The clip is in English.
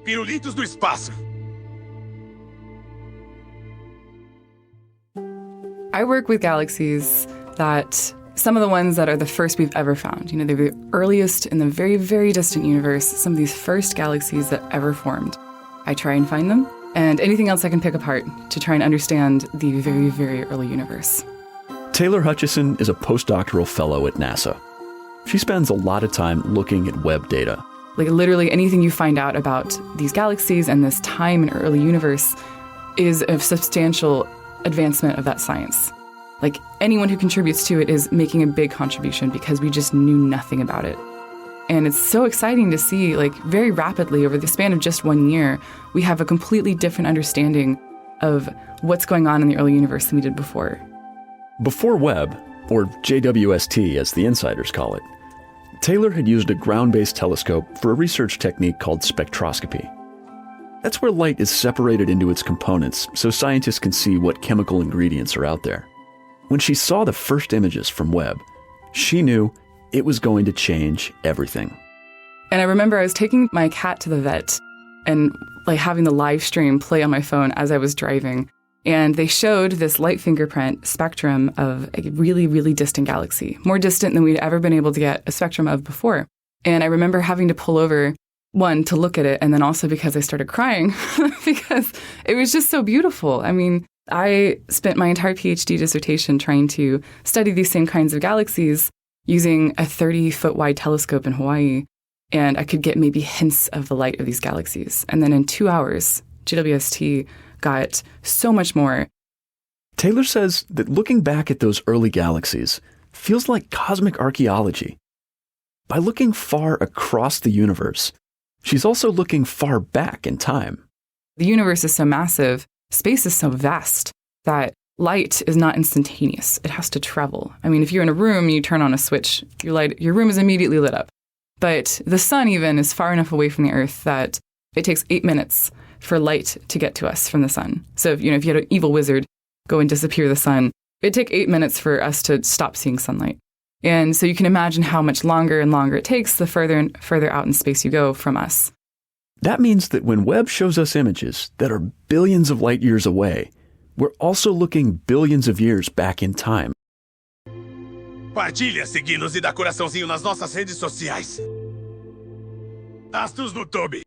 pirulitos do espaço. I work with galaxies that some of the ones that are the first we've ever found. You know, they're the earliest in the very, very distant universe, some of these first galaxies that ever formed. I try and find them, and anything else I can pick apart to try and understand the very, very early universe. Taylor Hutchison is a postdoctoral fellow at NASA. She spends a lot of time looking at Webb data. Like literally anything you find out about these galaxies and this time in early universe is a substantial advancement of that science. Like anyone who contributes to it is making a big contribution because we just knew nothing about it. And it's so exciting to see, like very rapidly over the span of just 1 year, we have a completely different understanding of what's going on in the early universe than we did before. Before Webb, or JWST as the insiders call it, Taylor had used a ground-based telescope for a research technique called spectroscopy. That's where light is separated into its components so scientists can see what chemical ingredients are out there. When she saw the first images from Webb, she knew it was going to change everything. And I remember I was taking my cat to the vet and like having the live stream play on my phone as I was driving. And they showed this light fingerprint spectrum of a really, really distant galaxy, more distant than we'd ever been able to get a spectrum of before. And I remember having to pull over, one, to look at it, and then also because I started crying because it was just so beautiful. I mean, I spent my entire PhD dissertation trying to study these same kinds of galaxies using a 30-foot wide telescope in Hawaii, and I could get maybe hints of the light of these galaxies. And then in 2 hours, JWST got so much more. Taylor says that looking back at those early galaxies feels like cosmic archaeology. By looking far across the universe, she's also looking far back in time. The universe is so massive, space is so vast, that light is not instantaneous. It has to travel. I mean, if you're in a room, you turn on a switch, your room is immediately lit up. But the sun even is far enough away from the Earth that it takes 8 minutes for light to get to us from the sun. So if you had an evil wizard go and disappear the sun, it'd take 8 minutes for us to stop seeing sunlight. And so you can imagine how much longer and longer it takes the further and further out in space you go from us. That means that when Webb shows us images that are billions of light years away, we're also looking billions of years back in time. Partilha, seguindo-nos e dá coraçãozinho nas nossas redes sociais. AstrosNuTube.